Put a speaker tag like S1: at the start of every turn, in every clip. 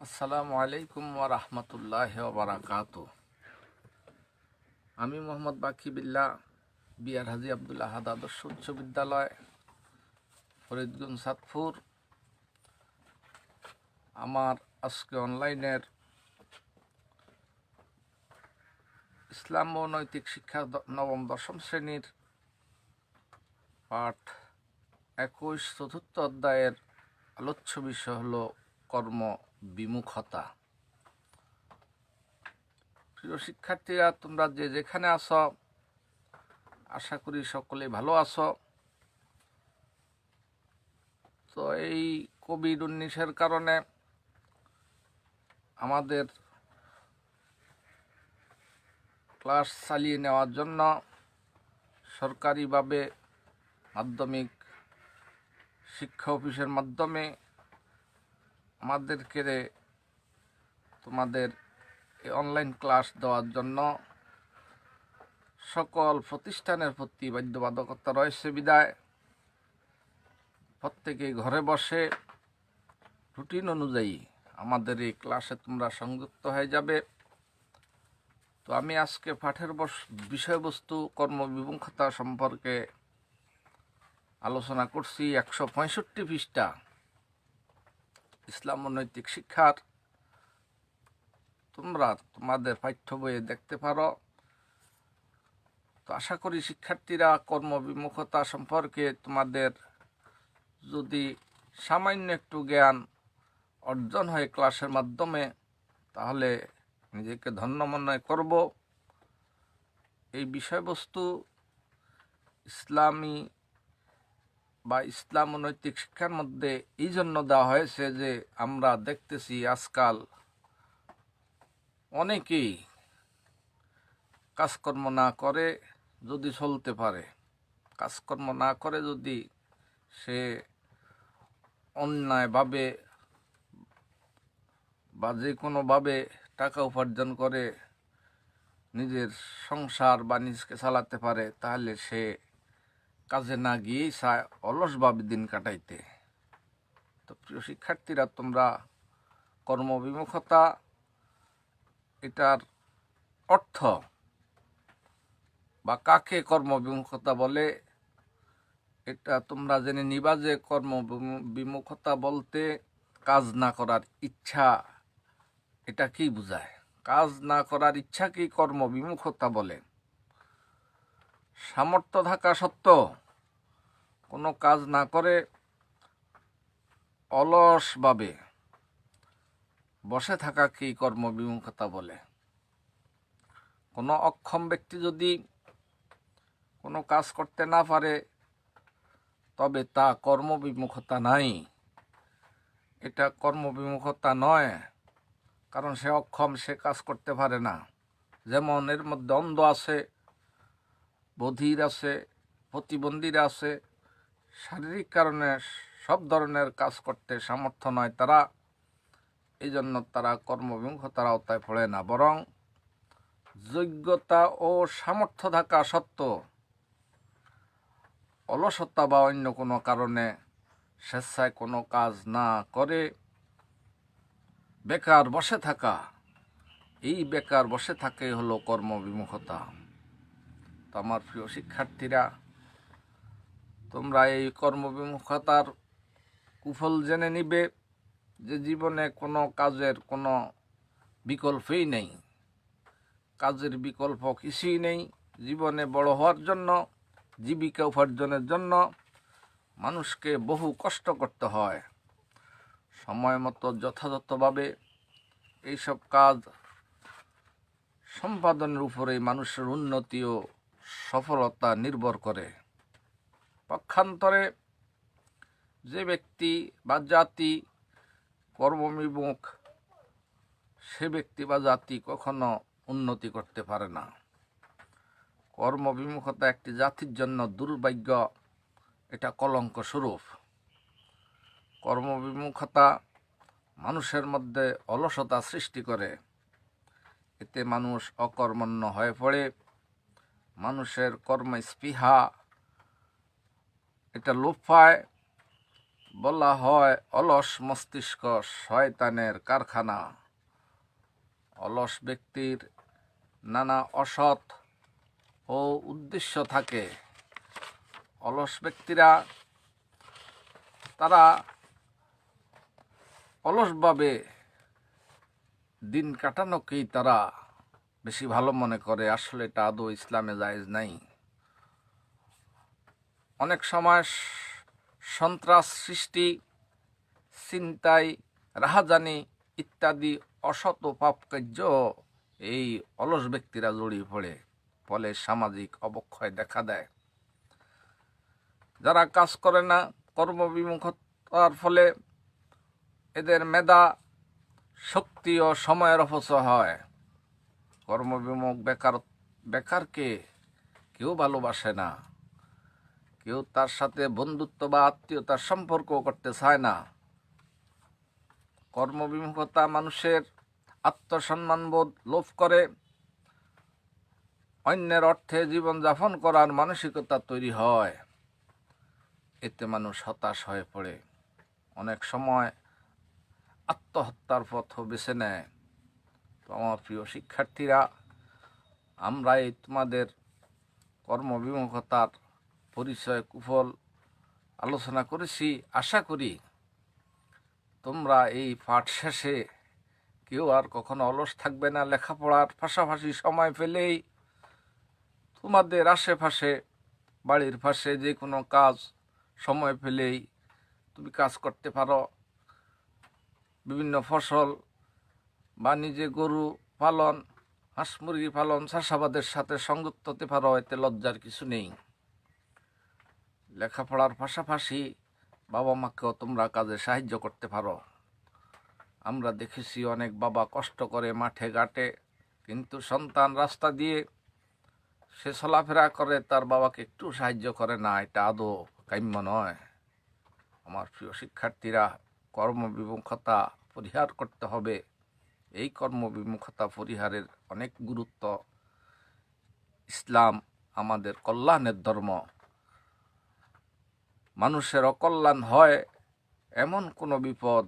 S1: আসসালামু আলাইকুম ওয়া রাহমাতুল্লাহি ওয়া বারাকাতুহু। আমি মোহাম্মদ বাকি বিল্লাহ, বিআর হাজী আব্দুল আহাদ আদর্শ উচ্চ বিদ্যালয়, ফরিদগঞ্জ, সাতপুর। আমার আজকে অনলাইনের ইসলাম ও নৈতিক শিক্ষা নবম দশম শ্রেণীর পাঠ 21 চতুর্থ অধ্যায়ের আলোচ্য বিষয় হলো কর্ম বিমুখতা। প্রিয় শিক্ষার্থীরা, তোমরা যে যেখানে আছো, আশা করি সকলেই ভালো আছো। তো এই কোভিড-19 কারণে আমাদের ক্লাস চালিয়ে নেওয়ার জন্য সরকারিভাবে মাধ্যমিক শিক্ষা অফিসের মাধ্যমে আমাদেরকে তোমাদের এই অনলাইন ক্লাস দেওয়ার জন্য সকল প্রতিষ্ঠানের প্রতি বাধ্যবাধকতা রয়েছে বিদায় প্রত্যেকেই ঘরে বসে রুটিন অনুযায়ী আমাদের এই ক্লাসে তোমরা সংযুক্ত হয়ে যাবে। তো আমি আজকে পাঠের বিষয়বস্তু কর্মবিমুখতা সম্পর্কে আলোচনা করছি। 165 পৃষ্ঠা ইসলাম ও নৈতিক শিক্ষার তোমরা তোমাদের পাঠ্য বইয়ে দেখতে পারো। তো আশা করি শিক্ষার্থীরা কর্মবিমুখতা সম্পর্কে তোমাদের যদি সামান্য একটু জ্ঞান অর্জন হয় ক্লাসের মাধ্যমে, তাহলে নিজেকে ধন্য মনে করব। এই বিষয়বস্তু ইসলামী বা ইসলাম ও নৈতিক শিক্ষার মধ্যে এই জন্য দেওয়া হয়েছে যে আমরা দেখতেছি আজকাল অনেকেই কাজকর্ম না করে যদি চলতে পারে, কাজকর্ম না করে যদি সে অন্যায়ভাবে বা যে কোনোভাবে টাকা উপার্জন করে নিজের সংসার বা নিজকে চালাতে পারে, তাহলে সে কাজে না গিয়েই চায় অলসভাবে দিন কাটাইতে। তো প্রিয় শিক্ষার্থীরা, তোমরা কর্মবিমুখতা এটার অর্থ বা কাকে কর্মবিমুখতা বলে এটা তোমরা জেনে নিবা যে কর্মবিমুখতা বলতে কাজ না করার ইচ্ছা, এটা কি বোঝায়? কাজ না করার ইচ্ছাকে কর্মবিমুখতা বলে। সামর্থ্য থাকা সত্ত্বেও কোনো কাজ না করে অলসভাবে বসে থাকাকেই কর্মবিমুখতা বলে। কোনো অক্ষম ব্যক্তি যদি কোনো কাজ করতে না পারে, তবে তা কর্মবিমুখতা নাই, এটা কর্মবিমুখতা নয়, কারণ সে অক্ষম, সে কাজ করতে পারে না। যেমন এর মধ্যে অন্ধ আছে, বধির আছে, প্রতিবন্ধীরা আছে, শারীরিক কারণে সব ধরনের কাজ করতে সামর্থ্য নয় তারা, এই জন্য তারা কর্মবিমুখতার আওতায় পড়ে না। বরং যোগ্যতা ও সামর্থ্য থাকা সত্ত্বেও অলসতা বা অন্য কোনো কারণে স্বেচ্ছায় কোনো কাজ না করে বেকার বসে থাকা, এই বেকার বসে থাকে হলো কর্মবিমুখতা। তো আমার প্রিয় শিক্ষার্থীরা, তোমরা এই কর্মবিমুখতার কুফল জেনে নিবে যে জীবনে কোনো কাজের কোনো বিকল্পই নেই, কাজের বিকল্প কিছুই নেই। জীবনে বড় হওয়ার জন্য, জীবিকা উপার্জনের জন্য মানুষকে বহু কষ্ট করতে হয়। সময় মতো যথাযথভাবে এইসব কাজ সম্পাদনের উপরেই মানুষের উন্নতি ও সফলতা নির্ভর করে। পক্ষান্তরে যে ব্যক্তি বা জাতি কর্মবিমুখ, সে ব্যক্তি বা জাতি কখনো উন্নতি করতে পারে না। কর্মবিমুখতা একটি জাতির জন্য দুর্ভাগ্য, এটা কলঙ্ক স্বরূপ। কর্মবিমুখতা মানুষের মধ্যে অলসতা সৃষ্টি করে, এতে মানুষ অকর্মণ্য হয়ে পড়ে, মানুষের কর্মস্পৃহা এটা লোপ পায়, বলা হয় অলস মস্তিষ্ক শয়তানের কারখানা। অলস ব্যক্তির নানা অসৎ ও উদ্দেশ্য থাকে। অলস ব্যক্তিরা তারা অলসভাবে দিন কাটানোকেই তারা বেশি ভালো মনে করে। আসলে এটা আদৌ ইসলামে জায়েজ নাই। অনেক সময় সন্ত্রাস সৃষ্টি, ছিনতাই, রাহাজানি ইত্যাদি অসৎ পাপ কার্য এই অলস ব্যক্তিরা জড়িয়ে পড়ে, ফলে সামাজিক অবক্ষয় দেখা দেয়। যারা কাজ করে না, কর্মবিমুখতার ফলে এদের মেধা, শক্তি ও সময়ের অপচয় হয়। কর্মবিমুখ বেকারকে কেউ ভালোবাসে না, কেউ তার সাথে বন্ধুত্ব বা আত্মীয়তার সম্পর্ক করতে চায় না। কর্মবিমুখতা মানুষের আত্মসম্মানবোধ লোপ করে, অন্যের অর্থে জীবনযাপন করার মানসিকতা তৈরি হয়। এতে মানুষ হতাশ হয়ে পড়ে, অনেক সময় আত্মহত্যার পথও বেছে নেয়। তো আমার প্রিয় শিক্ষার্থীরা, আমরা এই তোমাদের কর্মবিমুখতার পরিচয় কুফল আলোচনা করেছি। আশা করি তোমরা এই পাঠ শেষে কেউ আর কখনো অলস থাকবে না। লেখাপড়ার পাশাপাশি সময় পেলেই তোমাদের আশেপাশে, বাড়ির পাশে যে কোনো কাজ সময় পেলেই তুমি কাজ করতে পারো। বিভিন্ন ফসল বা নিজে গরু পালন, হাঁস মুরগি পালন, চাষাবাদের সাথে সংযুক্ত হতে পারো। এতে লজ্জার কিছু নেই। লেখাপড়ার পাশাপাশি বাবা মাকেও তোমরা কাজে সাহায্য করতে পারো। আমরা দেখেছি অনেক বাবা কষ্ট করে মাঠে ঘাটে, কিন্তু সন্তান রাস্তা দিয়ে সে চলাফেরা করে, তার বাবাকে একটু সাহায্য করে না। এটা আদৌ কাম্য নয়। আমার প্রিয় শিক্ষার্থীরা, কর্মবিমুখতা পরিহার করতে হবে। এই কর্মবিমুখতা পরিহারের অনেক গুরুত্ব। ইসলাম আমাদের কল্যাণের ধর্ম। মানুষের অকল্যাণ হয় এমন কোনো বিপদ,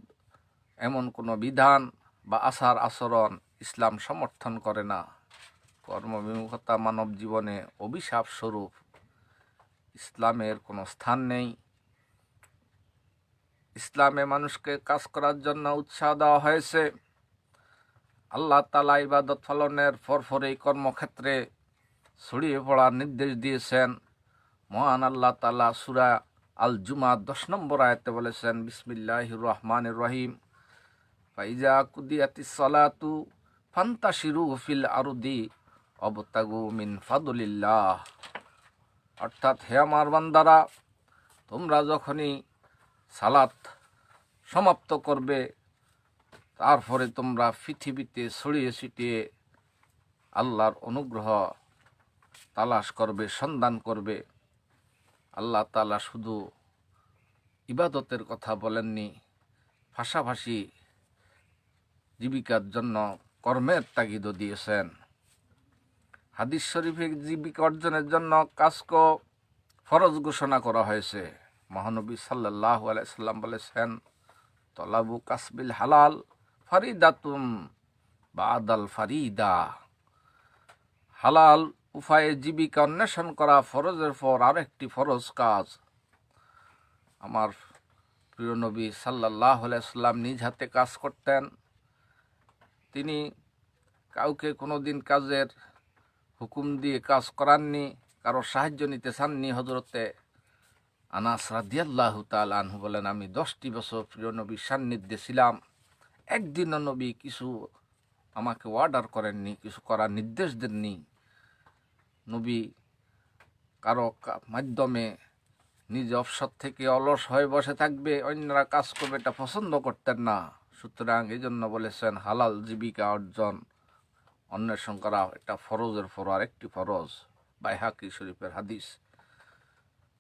S1: এমন কোনো বিধান বা আচার আচরণ ইসলাম সমর্থন করে না। কর্মবিমুখতা মানব জীবনে অভিশাপ স্বরূপ। ইসলামের কোনো স্থান নেই। ইসলামে মানুষকে কাজ করার জন্য উৎসাহ দেওয়া হয়েছে। আল্লাহ তাআলা ইবাদত পালনের ফরফরেই কর্মক্ষেত্রে ছড়িয়ে পড়ার নির্দেশ দিয়েছেন। মহান আল্লাহ তাআলা সূরা আল জুমা 10 নম্বর আয়াতে বলেছেন, বিসমিল্লাহির রহমানির রহিম, ফাইজা কুদিয়াতিস সালাতু ফান্তাশিরু ফিল আরদি ওয়াবতাগু মিন ফাদলিল্লাহ। অর্থাৎ, হে আমার বান্দারা, তোমরা যখনই সালাত সমাপ্ত করবে, তারপরে তোমরা পৃথিবীতে ছড়িয়ে ছিটিয়ে আল্লাহর অনুগ্রহ তালাশ করবে, সন্ধান করবে। আল্লাহ তাআলা শুধু ইবাদতের কথা বলেননি, পাশাপাশি জীবিকার জন্য কর্মের তাগিদও দিয়েছেন। হাদিস শরীফে জীবিকা অর্জনের জন্য কাজকে ফরজ ঘোষণা করা হয়েছে। মহানবী সাল্লাল্লাহু আলাইহি সাল্লাম বলেছেন, তলাবু কাসবিল হালাল ফারিদাতুম বাদাল ফারিদা। হালাল উপায়ে জীবিকা অন্বেষণ করা ফরজের পর আরেকটি ফরজ কাজ। আমার প্রিয় নবী সাল্লাল্লাহু আলাইহি সাল্লাম নিজ হাতে কাজ করতেন। তিনি কাউকে কোনোদিন কাজের হুকুম দিয়ে কাজ করাননি, কারো সাহায্য নিতে চাননি। হযরতে আনাস রাদিয়াল্লাহু তাআলা আনহু বলেন, আমি 10টি বছর প্রিয় নবীর সান্নিধ্যে ছিলাম। একদিনও নবী কিছু আমাকে অর্ডার করেননি, কিছু করার নির্দেশ দেননি। নবী কারো মাধ্যমে নিজ অবসর থেকে অলস হয়ে বসে থাকবে, অন্যরা কাজ করবে, এটা পছন্দ করতেন না। সুতরাং এই জন্য বলেছেন, হালাল জীবিকা অর্জন অন্বেষণ করা এটা ফরজের পর আরেকটি ফরজ। বাইহাকি শরীফের হাদিস।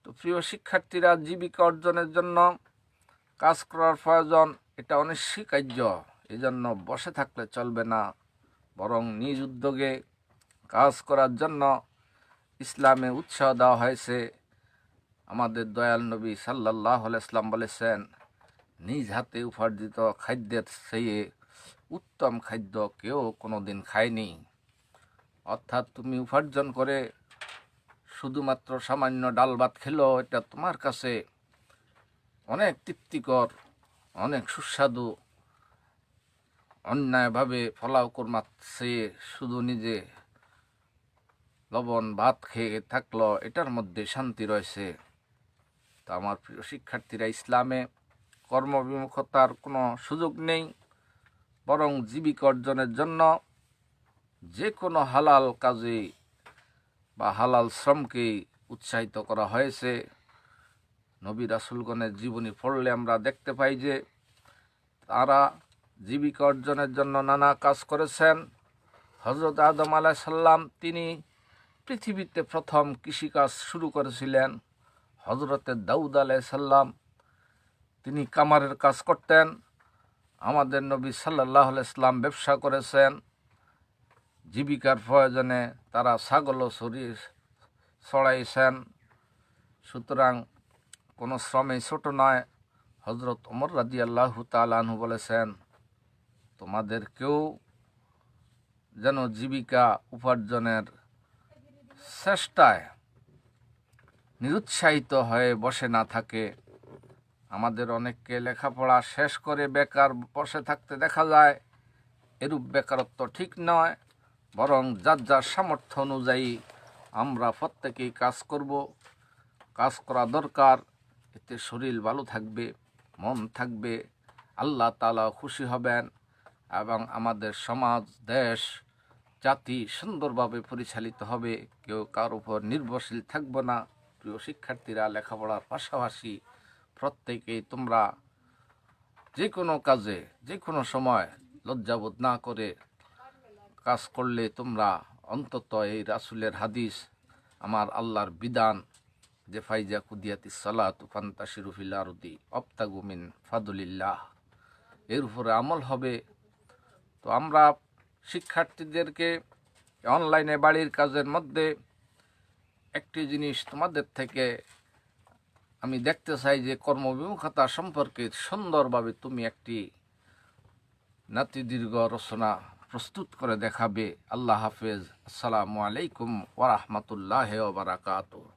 S1: তো প্রিয় শিক্ষার্থীরা, জীবিকা অর্জনের জন্য কাজ করার প্রয়োজন, এটা অনস্বীকার্য। এই জন্য বসে থাকলে চলবে না, বরং নিজ উদ্যোগে কাজ করার জন্য ইসলামে উৎসাহ দেওয়া হয়েছে। আমাদের দয়াল নবী সাল্লাল্লাহু আলাইহি সাল্লাম বলেছেন, নিজ হাতে উপার্জিত খাদ্যের চেয়ে উত্তম খাদ্য কেউ কোনোদিন খায়নি। অর্থাৎ তুমি উপার্জন করে শুধুমাত্র সামান্য ডাল ভাত খেলো, এটা তোমার কাছে অনেক তৃপ্তিকর, অনেক সুস্বাদু। অন্যায়ভাবে ফলাও কোরমা চেয়ে শুধু নিজে লবণ ভাত খেয়ে থাকলো, এটার মধ্যে শান্তি রয়েছে। তো আমার প্রিয় শিক্ষার্থীরা, ইসলামে কর্মবিমুখতার কোনো সুযোগ নেই, বরং জীবিকা অর্জনের জন্য যে কোনো হালাল কাজে বা হালাল শ্রমকেই উৎসাহিত করা হয়েছে। নবী রাসূলগণের জীবনী পড়লে আমরা দেখতে পাই যে তারা জীবিকা অর্জনের জন্য নানা কাজ করেছেন। হযরত আদম আলাইহিস সালাম তিনি পৃথিবীতে প্রথম কৃষিকাজ শুরু করেছিলেন। হযরতে দাউদ আলাইহিস সালাম তিনি কামারের কাজ করতেন। আমাদের নবী সাল্লাল্লাহু আলাইহি সাল্লাম ব্যবসা করেছেন। জীবিকার প্রয়োজনে তারা ছাগলও চড়াইছেন। সুতরাং কোনো শ্রমে ছোট নয়। হযরত ওমর রাদিয়াল্লাহু তাআলা আনহু বলেছেন, তোমাদেরকেও যেন জীবিকা উপার্জনের চেষ্টায় নিরুৎসাহিত হয়ে বসে না থাকে। আমাদের অনেককে লেখাপড়া শেষ করে বেকার বসে থাকতে দেখা যায়। এরূপ বেকারত্ব ঠিক নয়, বরং যার যার সামর্থ্য অনুযায়ী আমরা প্রত্যেকেই কাজ করব, কাজ করা দরকার। এতে শরীর ভালো থাকবে, মন থাকবে, আল্লাহ তাআলা খুশি হবেন এবং আমাদের সমাজ, দেশ, জাতি সুন্দরভাবে পরিচালিত হবে। কেউ কার উপর নির্ভরশীল থাকব না। প্রিয় শিক্ষার্থীরা, লেখাপড়ার পাশাপাশি প্রত্যেকেই তোমরা যে কোনো কাজে যে কোনো সময় লজ্জাবোধ না করে কাজ করলে তোমরা অন্তত এই রাসূলের হাদিস, আমার আল্লাহর বিধান যে ফাইজা কুদিয়াতিস সালাতু ফান্তাশিরু ফিল আরদি ওয়াবতাগু মিন ফাদলিল্লাহ, এর উপরে আমল হবে। তো আমরা শিক্ষার্থীদেরকে অনলাইনে বাড়ির কাজের মধ্যে একটি জিনিস তোমাদের থেকে আমি দেখতে চাই যে কর্মবিমুখতা সম্পর্কে সুন্দরভাবে তুমি একটি নাতিদীর্ঘ রচনা প্রস্তুত করে দেখাবে। আল্লাহ হাফেজ। আসসালামু আলাইকুম ওয়া রাহমাতুল্লাহি ওয়া বারাকাতুহু।